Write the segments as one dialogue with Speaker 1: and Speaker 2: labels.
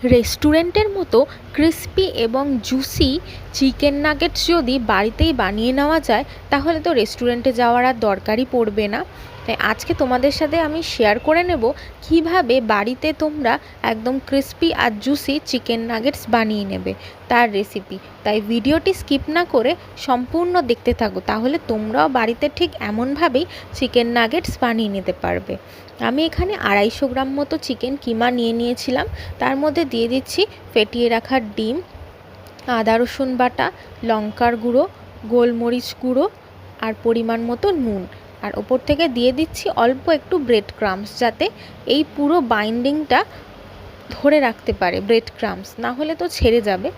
Speaker 1: রেস্টুরেন্টের মতো ক্রিস্পি এবং জুসি চিকেন নাগেটস যদি বাড়িতেই বানিয়ে নেওয়া যায় তাহলে তো রেস্টুরেন্টে যাওয়ার আর দরকারই পড়বে না। তাই আজকে তোমাদের সাথে আমি শেয়ার করে নেব কিভাবে বাড়িতে তোমরা একদম ক্রিস্পি আর জুসি চিকেন নাগেটস বানিয়ে নেবে তার রেসিপি। তাই ভিডিওটি স্কিপ না করে সম্পূর্ণ দেখতে থাকো, তাহলে তোমরাও বাড়িতে ঠিক এমনভাবেই চিকেন নাগেটস বানিয়ে নিতে পারবে। আমি এখানে 250 গ্রাম মতো চিকেন কিমা নিয়ে নিয়েছিলাম। তার মধ্যে দিয়ে দিচ্ছি ফেটিয়ে রাখা ডিম, আদা রসুন বাটা, লঙ্কার গুঁড়ো, গোলমরিচ গুঁড়ো আর পরিমাণ মতো নুন। আর ওপর থেকে দিয়ে দিচ্ছি অল্প একটু ব্রেড ক্রাম্বস, যাতে এই পুরো বাইন্ডিংটা ধরে রাখতে পারে। ব্রেড ক্রাম্বস না হলে তো ছেড়ে যাবে।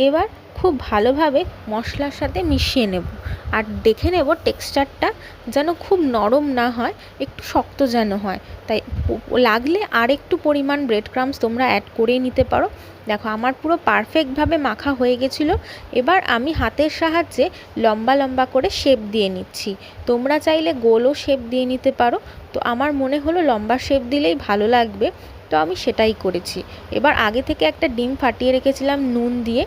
Speaker 1: এবার খুব ভালোভাবে মশলার সাথে মিশিয়ে নেব আর দেখে নেব টেক্সচারটা যেন খুব নরম না হয়, একটু শক্ত যেন হয়। তাই লাগলে আর একটু পরিমাণ ব্রেড ক্রাম্বস তোমরা অ্যাড করেই নিতে পারো। দেখো আমার পুরো পারফেক্টভাবে মাখা হয়ে গেছিলো। এবার আমি হাতের সাহায্যে লম্বা লম্বা করে শেপ দিয়ে নিচ্ছি। তোমরা চাইলে গোলও শেপ দিয়ে নিতে পারো, তো আমার মনে হলো লম্বা শেপ দিলেই ভালো লাগবে, তো আমি সেটাই করেছি। এবার আগে থেকে একটা ডিম ফাটিয়ে রেখেছিলাম নুন দিয়ে।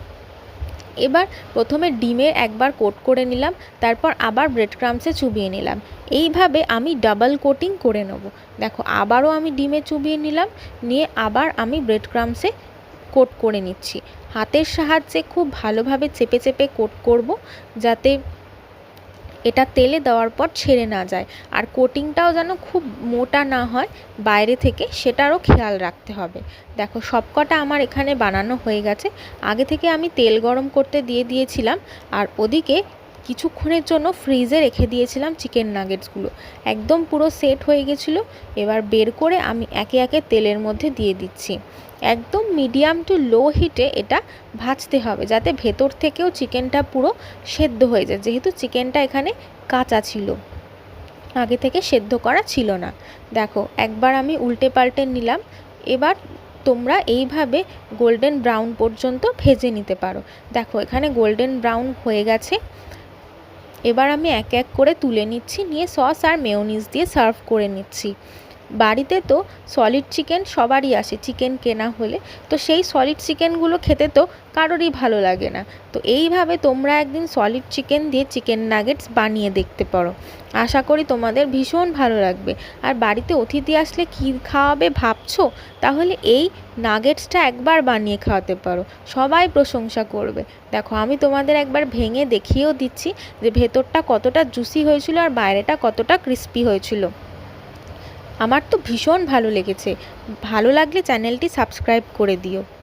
Speaker 1: এবার প্রথমে ডিমে একবার কোট করে নিলাম, তারপর আবার ব্রেড ক্রাম্বসে চুবিয়ে নিলাম। এইভাবে আমি ডাবল কোটিং করে নেব। দেখো আবারও আমি ডিমে চুবিয়ে নিলাম, নিয়ে আবার আমি ব্রেড ক্রাম্বসে কোট করে নিচ্ছি। হাতের সাহায্যে খুব ভালোভাবে চেপে চেপে কোট করব, যাতে এটা তেলে দেওয়ার পর ছেড়ে না যায়। আর কোটিংটাও যেন খুব মোটা না হয় বাইরে থেকে, সেটারও খেয়াল রাখতে হবে। দেখো সবকটা আমার এখানে বানানো হয়ে গেছে। আগে থেকে আমি তেল গরম করতে দিয়ে দিয়েছিলাম, আর ওদিকে কিছুক্ষণের জন্য ফ্রিজে রেখে দিয়েছিলাম চিকেন নাগেটসগুলো। একদম পুরো সেট হয়ে গেছিলো। এবার বের করে আমি একে একে তেলের মধ্যে দিয়ে দিচ্ছি। একদম মিডিয়াম টু লো হিটে এটা ভাজতে হবে, যাতে ভেতর থেকেও চিকেনটা পুরো সেদ্ধ হয়ে যায়, যেহেতু চিকেনটা এখানে কাঁচা ছিল, আগে থেকে সেদ্ধ করা ছিল না। দেখো একবার আমি উল্টে পাল্টে নিলাম। এবার তোমরা এইভাবে গোল্ডেন ব্রাউন পর্যন্ত ভেজে নিতে পারো। দেখো এখানে গোল্ডেন ব্রাউন হয়ে গেছে। এবার আমি এক এক করে তুলে নিচ্ছি, নিয়ে সস আর মেয়োনিজ দিয়ে সার্ভ করে নিচ্ছি। বাড়িতে তো সলিড চিকেন সবারই আসে চিকেন কেনা হলে, তো সেই সলিড চিকেনগুলো খেতে তো কারোরই ভালো লাগে না। তো এইভাবে তোমরা একদিন সলিড চিকেন দিয়ে চিকেন নাগেটস বানিয়ে দেখতে পারো। আশা করি তোমাদের ভীষণ ভালো লাগবে। আর বাড়িতে অতিথি আসলে কী খাওয়াবে ভাবছো, তাহলে এই নাগেটসটা একবার বানিয়ে খাওয়াতে পারো, সবাই প্রশংসা করবে। দেখো আমি তোমাদের একবার ভেঙে দেখিয়েও দিচ্ছি যে ভেতরটা কতটা জুসি হয়েছিল আর বাইরেটা কতটা ক্রিস্পি হয়েছিল। আমার তো ভীষণ ভালো লেগেছে। ভালো লাগলে চ্যানেলটি সাবস্ক্রাইব করে দিও।